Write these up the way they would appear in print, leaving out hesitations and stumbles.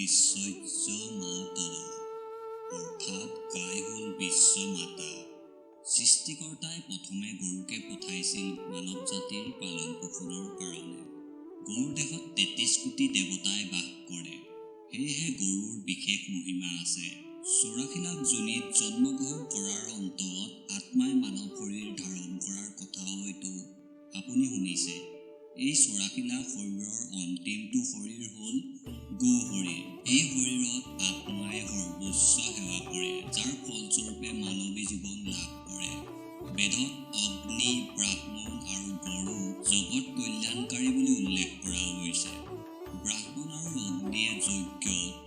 বিশ্বজ্য মাতৰ অৰ্থাৎ গাই হ'ল বিশ্ব মাতা। সৃষ্টিকৰ্তাই প্ৰথমে গৰুকে পঠাইছিল মানৱ জাতিৰ পালন পোষণৰ কাৰণে। গৰুৰ দেহত 33 কোটি দেৱতাই বাস কৰে, সেয়েহে গৰুৰ বিশেষ মহিমা আছে। 84 লাখ যোনিত জন্মগ্ৰহণ কৰাৰ অন্তত আত্মাই মানৱ শৰীৰ ধাৰণ কৰাৰ কথা হয়তো আপুনি শুনিছে। এই 84 লাখ শৰীৰৰ অন্তিমটো শৰীৰ হ'ল গো শৰীৰ। এই শৰীৰত আত্মাই সৰ্বোচ্চ সেৱা কৰে, যাৰ ফলস্বৰূপে মানৱী জীৱন লাভ কৰে। বেদত অগ্নি, ব্ৰাহ্মণ আৰু গৰুক জগত কল্যাণকাৰী বুলি উল্লেখ কৰা হৈছে। ব্ৰাহ্মণ আৰু অগ্নিয়ে যজ্ঞত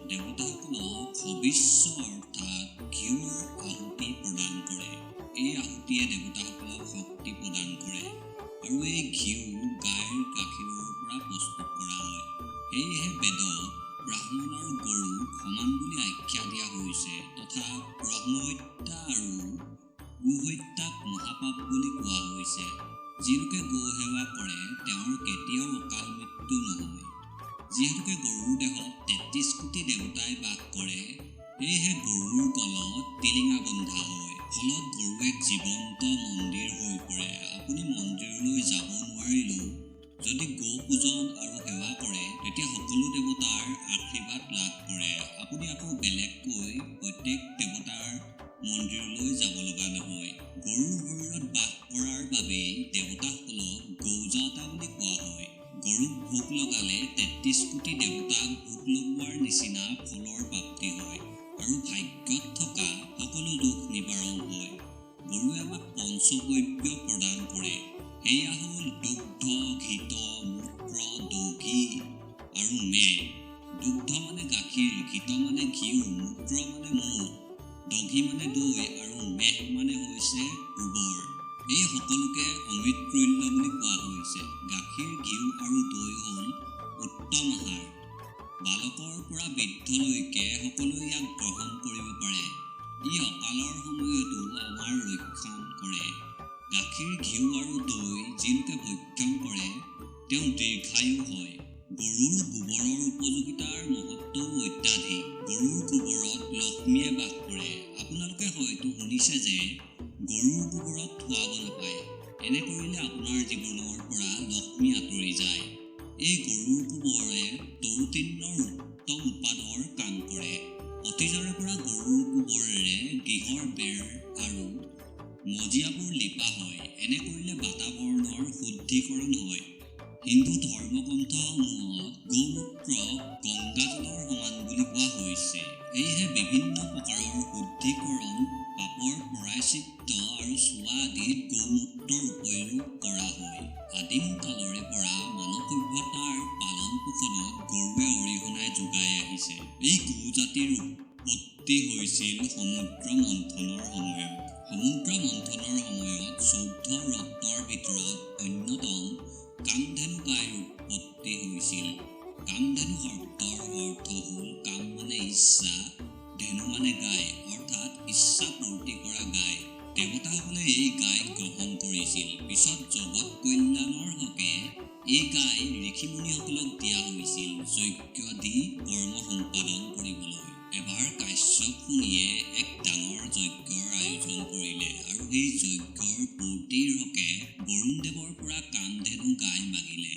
দেৱতাসকলক হবিষ্য অৰ্থাৎ ঘিউৰ আহুতি প্ৰদান কৰে। এই আহুতিয়ে দেৱতাসকলক শক্তি প্ৰদান কৰে আৰু এই ঘিউ গাইৰ গাখীৰৰ পৰা প্ৰস্তুত কৰা হয়। সেয়েহে বেদত ব্ৰাহ্মণ আৰু গৰুক সমান বুলি আখ্যা দিয়া হৈছে তথা ব্ৰহ্মহত্যা আৰু গোহত্যাক মহাপাপ বুলি কোৱা হৈছে। যিলোকে গো সেৱা কৰে তেওঁৰ কেতিয়াও অকাল মৃত্যু নহয়। যিহেতুকে গৰুৰ দেহত 33 কোটি দেৱতাই বাস কৰে, সেয়েহে গৰুৰ গলত টিলিঙা বন্ধা হয়। ফলত গৰু এক জীৱন্ত মন্দিৰ হৈ পৰে। আপুনি মন্দিৰলৈ যাব নোৱাৰিলেও যদি গো পূজন আৰু সেৱা কৰে তেতিয়া সকলো দেৱতাৰ আশীৰ্বাদ লাভ কৰে। আপুনি আকৌ বেলেগকৈ প্ৰত্যেক দেৱতাৰ মন্দিৰলৈ যাব লগা নহয়। গৰুৰ শৰীৰত বাস কৰাৰ বাবেই দেৱতাসকলক গৌজাতা বুলি কোৱা হয়। গৰুক ভোক লগালে 33 কোটি দেৱতাক ভোক লগোৱাৰ নিচিনা ফলৰ প্ৰাপ্তি হয় আৰু ভাগ্যত থকা সকলো দুখ নিবাৰণ হয়। গৰুৱে আমাক পঞ্চগব্য প্ৰদান কৰে। সেয়া হ'ল দুগ্ধ, ঘৃত, মূত্ৰ, দধি আৰু মেহ। দুগ্ধ মানে গাখীৰ, ঘৃত মানে ঘিউ, মূত্ৰ মানে মূত, দধি মানে দৈ আৰু মেহ মানে হৈছে গোবৰ। এই সকলোকে অমৃততুল্য বুলি কোৱা হৈছে। গাখীৰ, ঘিউ আৰু দৈ হ'ল উত্তম আহাৰ। বালকৰ পৰা বৃদ্ধলৈকে সকলোৱে ইয়াক গ্ৰহণ কৰিব পাৰে। ই অকালৰ সময়তো আমাৰ ৰক্ষণ কৰে। গাখীৰ, ঘিউ আৰু দৈ যিলোকে ভক্ষণ কৰে তেওঁ দীৰ্ঘায়ু হয়। গৰুৰ গোবৰৰ উপযোগিতাৰ মহত্বও অত্যাধিক। গৰুৰ গোবৰত লক্ষ্মীয়ে বাস কৰে। আপোনালোকে হয়তো শুনিছে যে গৰুৰ গোবৰত থুৱাব নাপায়। এনে কৰিলে আপোনাৰ জীৱনৰ পৰা লক্ষ্মী আঁতৰি যায়। এই গৰুৰ গোবৰে তৰুতীৰ্ণৰ উত্তম উৎপাদৰ কাম কৰে। অতীজৰে পৰা গৰুৰ গোবৰেৰে গৃহৰ বেৰ আৰু মজিয়াবোৰ লিপা হয়। এনে কৰিলে বাতাবৰণৰ শুদ্ধিকৰণ হয়। হিন্দু ধৰ্মগ্ৰন্থসমূহত গোমূত্ৰক গংগাজলৰ সমান বুলি কোৱা হৈছে। সেয়েহে বিভিন্ন প্ৰকাৰৰ শুদ্ধিকৰণ, পাপৰ প্ৰায়শ্চিত্ত আৰু চুৱা আদিত গোমূত্ৰৰ উপয়োগ কৰা হয়। আদিম কালৰে পৰা মানৱ সভ্যতাৰ পালন পোষণত গৰুৱে অৰিহণাই যোগাই আহিছে। এই গোজাতিৰ উৎপত্তি হৈছিল সমুদ্ৰ মন্থনৰ সময়ত। সমুদ্ৰ মন্থনৰ সময়ত 14 ৰত্নৰ ভিতৰত অন্যতম কামধেনু গাইৰ উৎপত্তি হৈছিল। কামধেনু শব্দৰ অৰ্থ হ'ল কাম মানে ইচ্ছা, ধেনু মানে গাই অৰ্থাৎ ইচ্ছা পূৰ্তি কৰা গাই। দেৱতাসকলে এই গাইক গ্ৰহণ কৰিছিল। পিছত জগত কল্যাণৰ হকে এই গাই ঋষিমুনিসকলক দিয়া হৈছিল যজ্ঞ দি কৰ্ম সম্পাদন কৰিবলৈ। এবাৰ কাশ্যপ মুনিয়ে এক ডাঙৰ যজ্ঞৰ আয়োজন কৰিলে আৰু সেই যজ্ঞৰ পূৰ্তিৰ হকে বৰুণদেৱৰ পৰা কামধেনু গাই মাগিলে।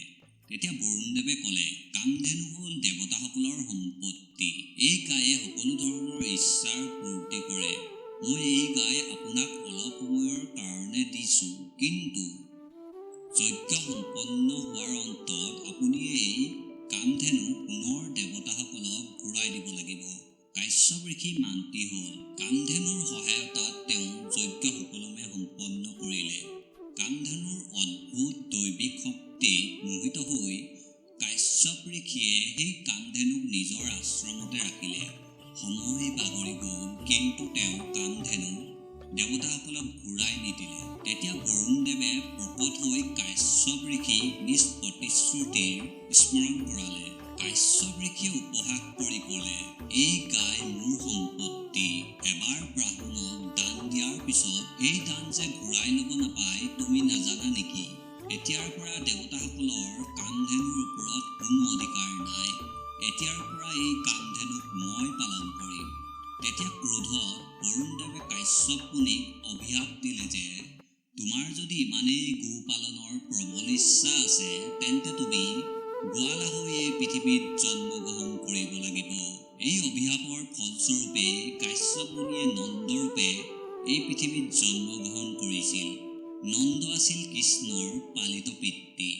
তেতিয়া বৰুণদেৱে ক'লে, কামধেনু হ'ল দেৱতাসকলৰ সম্পত্তি। এই গায়ে সকলো ধৰণৰ ইচ্ছাৰ পূৰ্তি কৰে। মই এই গাই আপোনাক অলপ সময়ৰ কাৰণে দিছোঁ, কিন্তু যজ্ঞ সম্পন্ন হোৱাৰ অন্তত আপুনি এই কামধেনু পুনৰ দেৱতাসকলক ঘূৰাই দিব লাগিব। কাশ্যপ ঋষি মান্তি হ'ল। কামধেনুৰ সহায়তাত তেওঁ যজ্ঞ সুকলমে সম্পন্ন কৰিলে। কামধেনুৰ অদ্ভুত দৈবিক শক্তিত মোহিত হৈ কাশ্যপ ঋষিয়ে সেই কামধেনুক নিজৰ আশ্ৰমতে ৰাখিলে। সময় বাগৰি গ'ল, কিন্তু তেওঁ কামধেনু দেৱতাসকলক ঘূৰাই নিদিলে। তেতিয়া বৰুণদেৱে প্ৰকট হৈ কাশ্যপ ঋষিক নিজ প্ৰতিশ্ৰুতিৰ স্মৰণ কৰালে। কাশ্যপ ঋষিয়ে উপহাস কৰি ক'লে, এই গাই মোৰ সম্পত্তি। এবাৰ ব্ৰাহ্মণক দান দিয়াৰ পিছত সেই দান যে ঘূৰাই ল'ব নাপায় তুমি নাজানা নেকি? এতিয়াৰ পৰা দেৱতাসকলৰ কামধেনুৰ ওপৰত কোনো অধিকাৰ নাই। এতিয়াৰ পৰা এই কামধেনু মই পালন কৰিম। তেতিয়া ক্ৰোধত বৰুণদেৱে কাশ্যপ মুনিক অভিশাপ দিলে যে তোমাৰ যদি ইমানেই গো পালনৰ প্ৰবল ইচ্ছা আছে তেন্তে তুমি গোৱালা হৈ এই পৃথিৱীত জন্মগ্ৰহণ কৰিব লাগিব। এই অভিশাপৰ ফলস্বৰূপে কাশ্যপ মুনিয়ে নন্দৰূপে এই পৃথিৱীত জন্মগ্ৰহণ কৰিছিল। নন্দ আছিল কৃষ্ণৰ পালিত পিতৃ।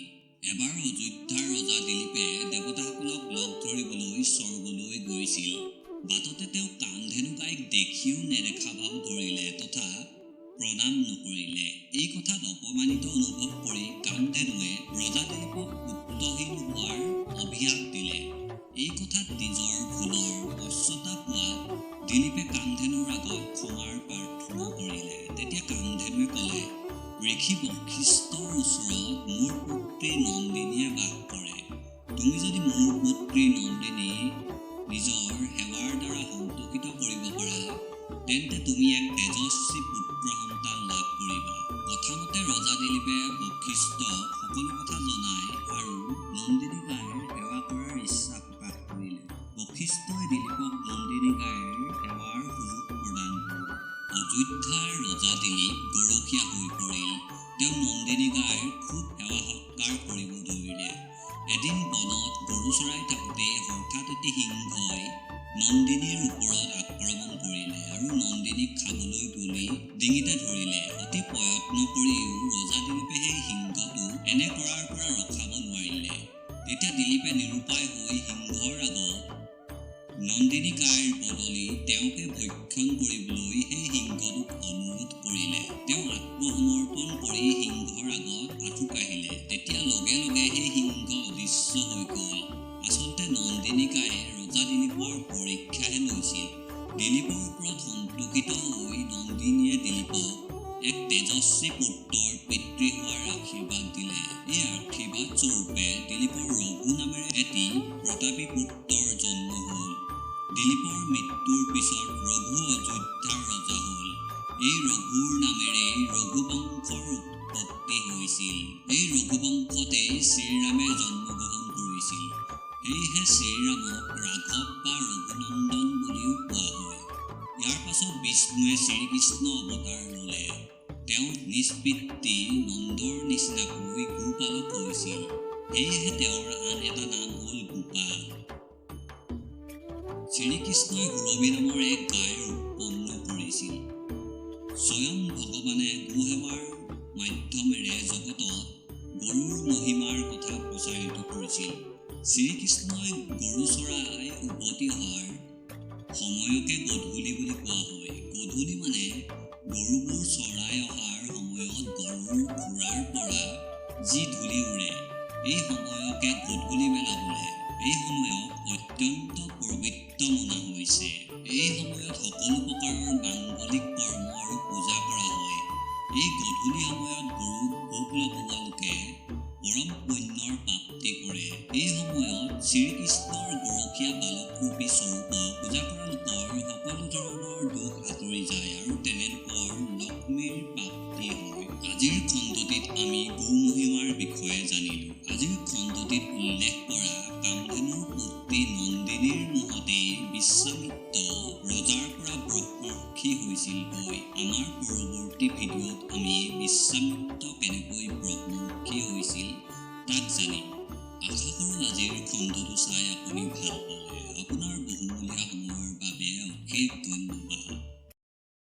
এবাৰ অযোধ্যাৰ ৰজা দিলীপে দেৱতাসকলক লগ ধৰিবলৈ স্বৰ্গলৈ গৈছিল। বাটতে তেওঁ কামধেনু গাইক দেখিও নেদেখা ভাও ধৰিলে তথা প্ৰণাম নকৰিলে। এই কথাত অপমানিত অনুভৱ কৰি কামধেনুৱে ৰজা দিলীপক উত্তৰহীন হোৱাৰ অভিশাপ দিলে। এই কথাত নিজৰ ভুলৰ পশ্চাতাপ পোৱাত দিলীপে কামধেনুৰ আগত ক্ষমাৰ প্ৰাৰ্থনা কৰিলে। তেতিয়া কামধেনুৱে ক'লে, ঋষি বশিষ্ঠৰ ওচৰত মোৰ পুত্ৰী নন্দিনীয়ে বাস কৰে। তুমি যদি মোৰ পুত্ৰী নন্দিনী নিজৰ সেৱাৰ দ্বাৰা সন্তোষিত কৰিব পাৰা তেন্তে তুমি এক তেজস্বী পুত্ৰ সন্তান লাভ কৰিবা। কথামতে ৰজা দিলীপে বশিষ্ঠক সকলো কথা জনায় আৰু নন্দিনী গাইৰ সেৱা কৰাৰ ইচ্ছা প্ৰকাশ কৰিলে। বশিষ্ঠই দিলীপক নন্দিনী গাইৰ সেৱাৰ সুযোগ প্ৰদান কৰিলে। অযোধ্যাৰ ৰজা দিলীপ গৰখীয়া হৈ পৰিল। তেওঁ নন্দিনী গাইৰ খুব সেৱা সৎকাৰ কৰিব ধৰিলে। এদিন বনত গৰু চৰাই থাকোঁতে হঠাৎ এটি সিংহই নন্দিনীৰ ওপৰত আক্ৰমণ কৰিলে আৰু নন্দিনীক খাবলৈ বুলি ডিঙিতে ধৰিলে। অতি প্ৰয়ত্ন কৰিও ৰজা দিলীপে সেই সিংহটো এনে কৰাৰ পৰা ৰখাব নোৱাৰিলে। তেতিয়া দিলীপে নিৰুপায় হৈ সিংহৰ আগত নন্দিনী গাইৰ বদলি তেওঁকে ভক্ষণ কৰিবলৈ সেই সিংহটোক অনুৰোধ কৰিলে। তেওঁ আত্মসমৰ্পণ কৰি সিংহৰ আগত আঁঠু কাঢ়িলে। তেতিয়া লগে লগে সেই সিংহ অদৃশ্য হৈ গ'ল। আচলতে নন্দিনী গায়ে ৰজা দিলীপৰ পৰীক্ষাহে লৈছিল। দিলীপৰ ওপৰত সন্তোষিত হৈ নন্দিনীয়ে দিলীপক এক তেজস্বী পুত্ৰৰ পিতৃ হোৱাৰ আশীৰ্বাদ দিলে। এই আশীৰ্বাদ স্বৰূপে দিলীপৰ ৰঘু নামেৰে এটি প্ৰতাপী পুত্ৰৰ জন্ম হ'ল। দিলীপৰ মৃত্যুৰ পিছত ৰঘু অযোধ্যাৰ ৰজা হ'ল। এই ৰঘুৰ নামেৰেই ৰঘুবংশৰ উৎপত্তি হৈছিল। এই ৰঘুবংশতেই শ্ৰীৰামে জন্মগ্ৰহণ কৰিছিল। সেয়েহে শ্ৰীৰামক ৰাঘৱ বা ৰঘুনন্দন বুলিও কোৱা হয়। ইয়াৰ পাছত বিষ্ণুৱে শ্ৰীকৃষ্ণ অৱতাৰ ল'লে। তেওঁ নিজ পিতৃ নন্দৰ নিচিনাকৈ গোপালক হৈছিল। সেয়েহে তেওঁৰ আন এটা নাম হ'ল গোপাল। শ্ৰীকৃষ্ণই সুৰভি নামৰ এক গাইৰ উৎপন্ন কৰিছিল। স্বয়ং ভগৱানে গোসেৱাৰ মাধ্যমেৰে জগতত গৰুৰ মহিমাৰ কথা প্ৰচাৰিত কৰিছিল। শ্ৰীকৃষ্ণই গৰু চৰাই উভতি অহাৰ সময়কে গধূলি বুলি কোৱা হয়। গধূলি মানে গৰুবোৰ চৰাই অহাৰ সময়ত গৰুৰ খুৰাৰ পৰা যি ধূলি উৰে এই সময়কে গধূলি বেলা বোলে। এই সময়ক অত্যন্ত পবিত্ৰ মনা হৈছে। এই সময়ত সকলো প্ৰকাৰৰ মাংগলিক কৰ্ম আৰু পূজা কৰা হয়। এই গধূলি সময়ত গৰুক ভোগ লগোৱা লোকে পৰম পুণ্যৰ প্ৰাপ্তি কৰে। এই সময়ত শ্ৰীকৃষ্ণৰ গৰখীয়া বালকৰূপী স্বৰূপক পূজা কৰা লোকৰ সকলো ধৰণৰ দোষ আঁতৰি যায় আৰু তেনেলোকৰ লক্ষ্মীৰ প্ৰাপ্তি হয়। আজিৰ খণ্ডটিত আমি গো মহিমাৰ বিষয়ে জানিলোঁ। আজিৰ খণ্ডটিত উল্লেখ কৰা কামধেনুৰ পুত্ৰী নন্দিনীৰ মুহতেই বিশ্বামিত্ৰ ৰজাৰ পৰা ব্ৰহ্মৰ্ষি হৈছিলগৈ। আমাৰ পৰৱৰ্তী ভিডিঅ'ত আমি বিশ্বামিত্ৰ কেনেকৈ ব্ৰহ্মৰ্ষি হৈছিল তাক জানিম। আশা কৰোঁ আজিৰ খণ্ডটো চাই আপুনি ভাল পালে।